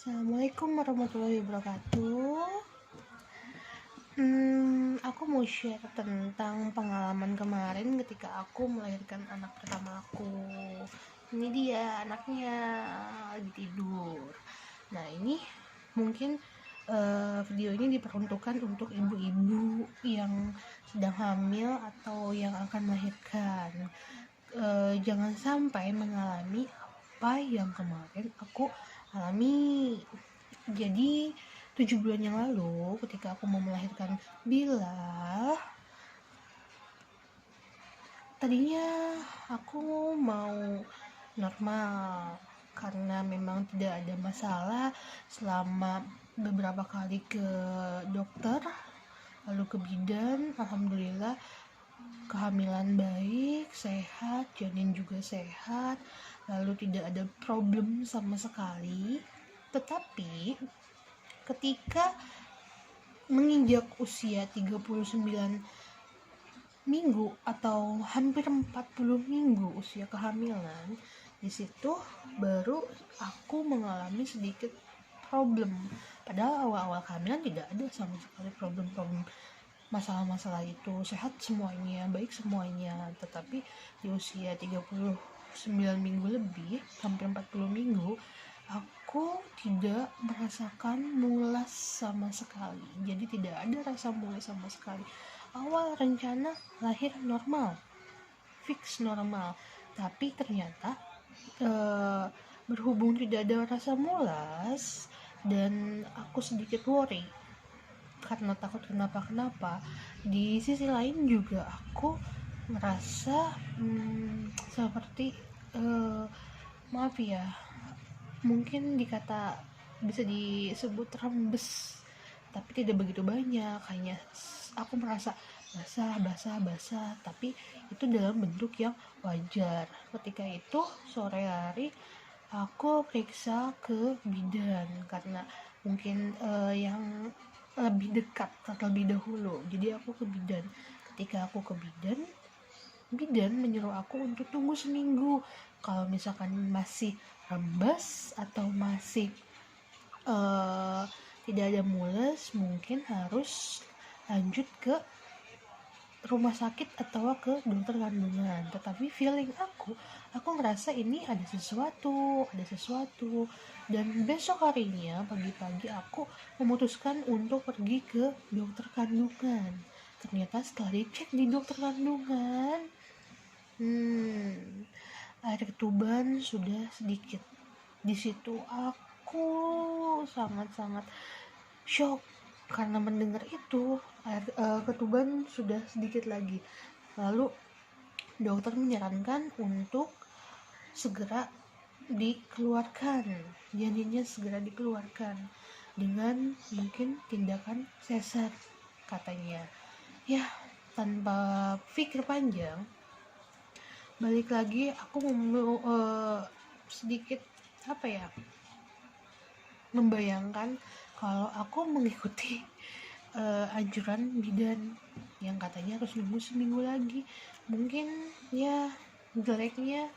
Assalamualaikum warahmatullahi wabarakatuh. Aku mau share tentang pengalaman kemarin ketika aku melahirkan anak pertama aku. Ini dia anaknya lagi tidur. Nah ini mungkin video ini diperuntukkan untuk ibu-ibu yang sedang hamil atau yang akan melahirkan. Jangan sampai mengalami apa yang kemarin aku alami. Jadi 7 bulan yang lalu ketika aku mau melahirkan Bila, tadinya aku mau normal karena memang tidak ada masalah selama beberapa kali ke dokter, lalu ke bidan. Alhamdulillah kehamilan baik, sehat, janin juga sehat, lalu tidak ada problem sama sekali. Tetapi ketika menginjak usia 39 minggu atau hampir 40 minggu usia kehamilan, di situ baru aku mengalami sedikit problem. Padahal awal-awal kehamilan tidak ada sama sekali problem-problem, masalah-masalah itu, sehat semuanya, baik semuanya. Tetapi di usia 39 minggu lebih, hampir 40 minggu, aku tidak merasakan mulas sama sekali. Jadi tidak ada rasa mulas sama sekali. Awal rencana lahir normal, fix normal, tapi ternyata berhubung tidak ada rasa mulas dan aku sedikit worry karena takut kenapa-kenapa, di sisi lain juga aku merasa seperti maaf ya, mungkin bisa disebut rembes, tapi tidak begitu banyak, hanya aku merasa basah, tapi itu dalam bentuk yang wajar. Ketika itu sore hari aku periksa ke bidan karena mungkin yang lebih dekat terlebih dahulu. Jadi aku ke bidan. Ketika aku ke bidan menyuruh aku untuk tunggu seminggu. Kalau misalkan masih rembes atau masih tidak ada mules, mungkin harus lanjut ke rumah sakit atau ke dokter kandungan. Tetapi feeling aku ngerasa ini ada sesuatu. Dan besok harinya pagi-pagi aku memutuskan untuk pergi ke dokter kandungan. Ternyata setelah dicek di dokter kandungan, air ketuban sudah sedikit. Di situ aku sangat-sangat shock karena mendengar itu air ketuban sudah sedikit lagi. Lalu dokter menyarankan untuk segera dikeluarkan, janinnya segera dikeluarkan dengan mungkin tindakan sesar katanya. Ya, tanpa pikir panjang, balik lagi aku sedikit membayangkan kalau aku mengikuti anjuran bidan yang katanya harus nunggu seminggu lagi. Mungkin ya jeleknya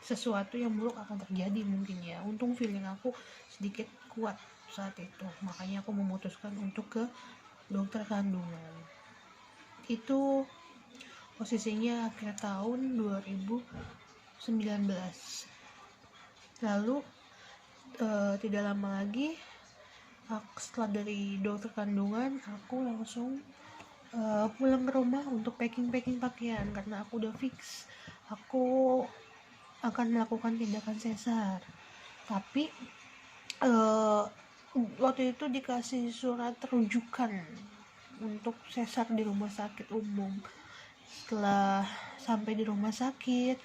sesuatu yang buruk akan terjadi mungkin ya. Untung feeling aku sedikit kuat saat itu, makanya aku memutuskan untuk ke dokter kandungan. Itu posisinya akhir tahun 2019. Lalu tidak lama lagi setelah dari dokter kandungan aku langsung pulang ke rumah untuk packing pakaian karena aku udah fix aku akan melakukan tindakan sesar. Tapi waktu itu dikasih surat rujukan untuk sesar di rumah sakit umum. Setelah sampai di rumah sakit,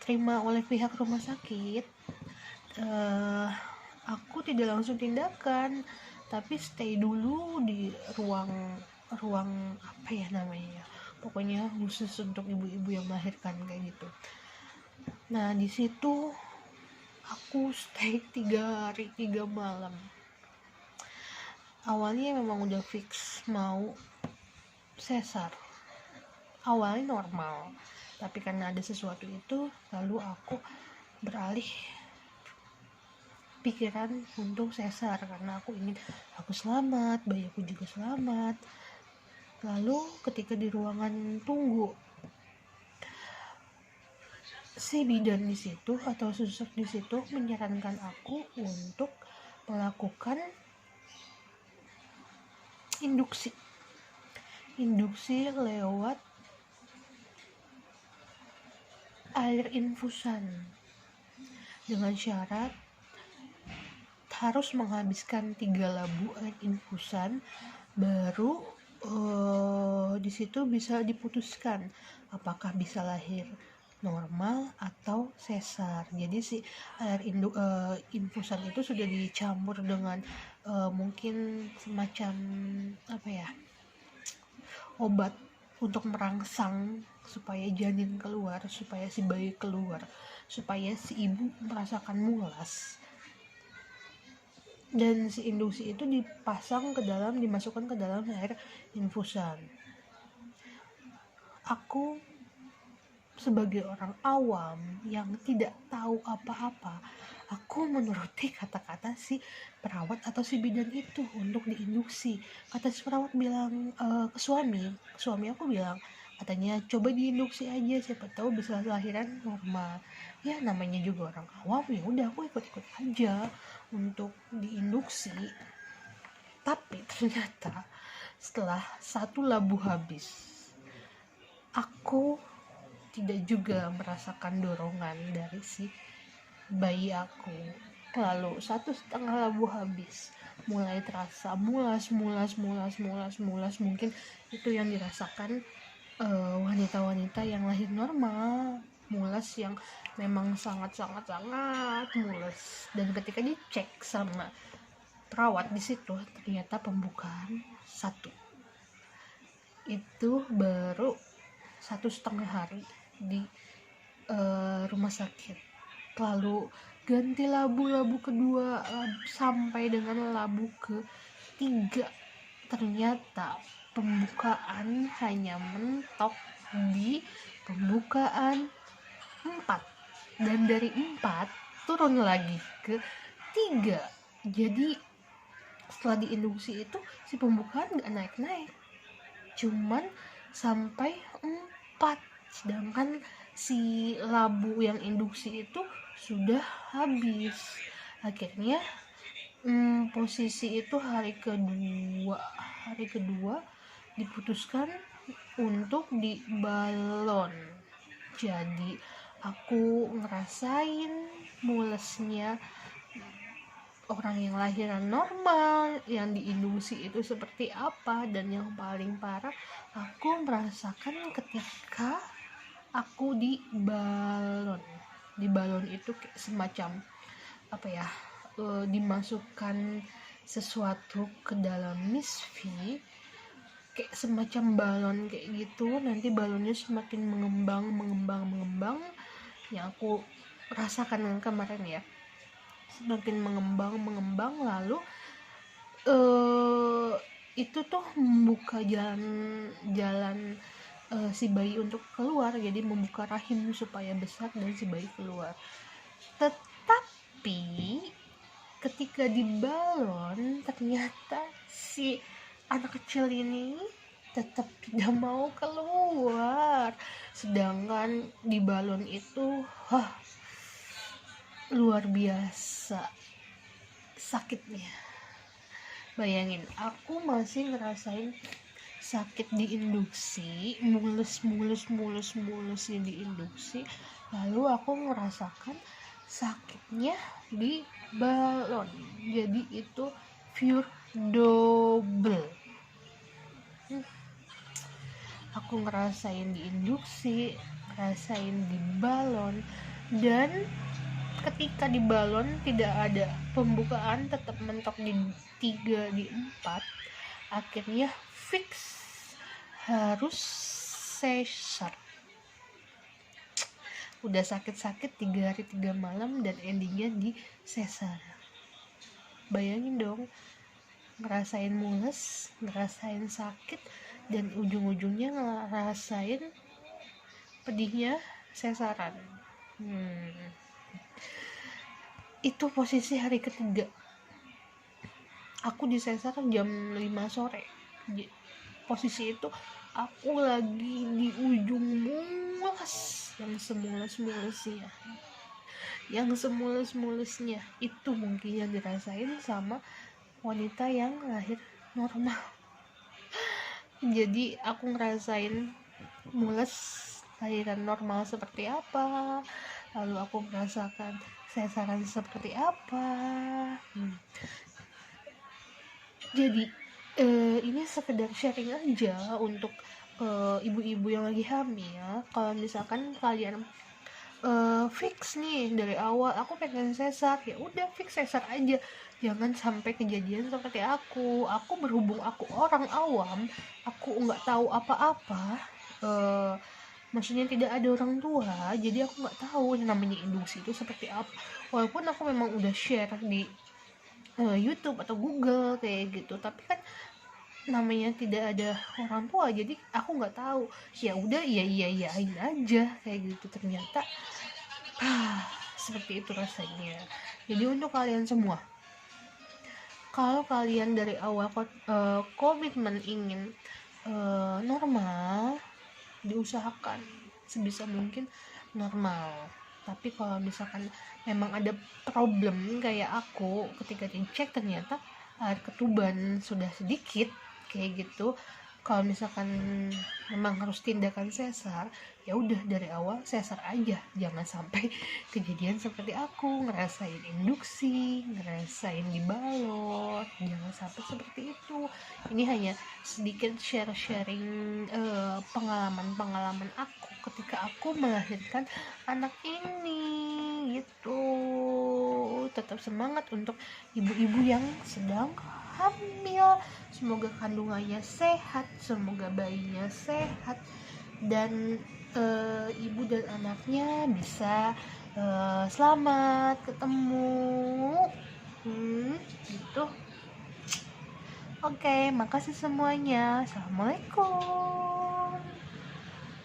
terima oleh pihak rumah sakit, aku tidak langsung tindakan, tapi stay dulu di ruang pokoknya khusus untuk ibu-ibu yang melahirkan kayak gitu. Nah di situ aku stay 3 hari 3 malam. Awalnya memang udah fix mau sesar, awalnya normal, tapi karena ada sesuatu itu lalu aku beralih pikiran untuk sesar karena aku selamat, bayi aku juga selamat. Lalu ketika di ruangan tunggu, si bidan di situ atau suster di situ menyarankan aku untuk melakukan induksi lewat air infusan dengan syarat harus menghabiskan 3 labu air infusan, baru di situ bisa diputuskan apakah bisa lahir normal atau sesar. Jadi si air infusan itu sudah dicampur dengan mungkin semacam obat untuk merangsang supaya janin keluar, supaya si bayi keluar, supaya si ibu merasakan mulas. Dan si induksi itu dimasukkan ke dalam air infusan. Aku sebagai orang awam yang tidak tahu apa-apa, aku menuruti kata-kata si perawat atau si bidan itu untuk diinduksi. Kata si perawat bilang ke suami aku bilang, katanya coba diinduksi aja, siapa tahu bisa lahiran normal. Ya namanya juga orang awam, ya udah aku ikut-ikut aja untuk diinduksi. Tapi ternyata setelah 1 labu habis, aku tidak juga merasakan dorongan dari si bayi aku. Lalu 1,5 labu habis, mulai terasa mulas. Mungkin itu yang dirasakan wanita-wanita yang lahir normal, mulas yang memang sangat mulas. Dan ketika dicek sama perawat di situ, ternyata pembukaan 1. Itu baru 1,5 hari di rumah sakit. Lalu ganti labu kedua sampai dengan labu ke-3, ternyata pembukaan hanya mentok di pembukaan 4, dan dari 4 turun lagi ke 3. Jadi setelah diinduksi itu si pembukaan gak naik-naik, cuman sampai 4, sedangkan si labu yang induksi itu sudah habis. Akhirnya posisi itu hari kedua diputuskan untuk dibalon. Jadi aku ngerasain mulesnya orang yang lahiran normal, yang diinduksi itu seperti apa. Dan yang paling parah, aku merasakan ketika aku dibalon itu kayak semacam dimasukkan sesuatu ke dalam misfi, kayak semacam balon kayak gitu. Nanti balonnya semakin mengembang, yang aku rasakan kemarin ya, semakin mengembang, lalu itu tuh membuka jalan si bayi untuk keluar, jadi membuka rahim supaya besar dan si bayi keluar. Tetapi ketika di balon, ternyata si anak kecil ini tetap tidak mau keluar. Sedangkan di balon itu luar biasa sakitnya. Bayangin, aku masih ngerasain sakit diinduksi, mulus yang diinduksi, lalu aku merasakan sakitnya di balon. Jadi itu pure double. Aku ngerasain diinduksi, ngerasain di balon, dan ketika di balon tidak ada pembukaan, tetap mentok di 3, di 4, akhirnya fix harus sesar. Udah sakit-sakit 3 hari 3 malam dan endingnya di sesar. Bayangin dong, ngerasain mules, ngerasain sakit, dan ujung-ujungnya ngerasain pedihnya sesaran. Itu posisi hari ketiga, aku disesar jam 5 sore. Posisi itu aku lagi di ujung mules, yang semulus-mulusnya itu mungkin yang dirasain sama wanita yang lahir normal. Jadi aku ngerasain mules lahiran normal seperti apa, lalu aku merasakan sesaran seperti apa. Jadi ini sekedar sharing aja untuk ibu-ibu yang lagi hamil. Kalau misalkan kalian fix nih dari awal aku pengen sesar, ya udah fix sesar aja, jangan sampai kejadian seperti aku berhubung aku orang awam, aku nggak tahu apa-apa, maksudnya tidak ada orang tua, jadi aku nggak tahu namanya induksi itu seperti apa. Walaupun aku memang udah share di YouTube atau Google kayak gitu, tapi kan namanya tidak ada orang tua, jadi aku nggak tahu. Ya udah iyain aja kayak gitu. Ternyata seperti itu rasanya. Jadi untuk kalian semua, kalau kalian dari awal komitmen ingin normal, diusahakan sebisa mungkin normal. Tapi kalau misalkan memang ada problem kayak aku, ketika dicek ternyata air ketuban sudah sedikit kayak gitu, kalau misalkan memang harus tindakan sesar, ya udah dari awal sesar aja, jangan sampai kejadian seperti aku ngerasain induksi, ngerasain dibalot, jangan sampai seperti itu. Ini hanya sedikit sharing pengalaman aku ketika aku melahirkan anak ini gitu. Tetap semangat untuk ibu-ibu yang sedang hamil, semoga kandungannya sehat, semoga bayinya sehat, dan ibu dan anaknya bisa selamat ketemu gitu. Oke, makasih semuanya. Assalamualaikum.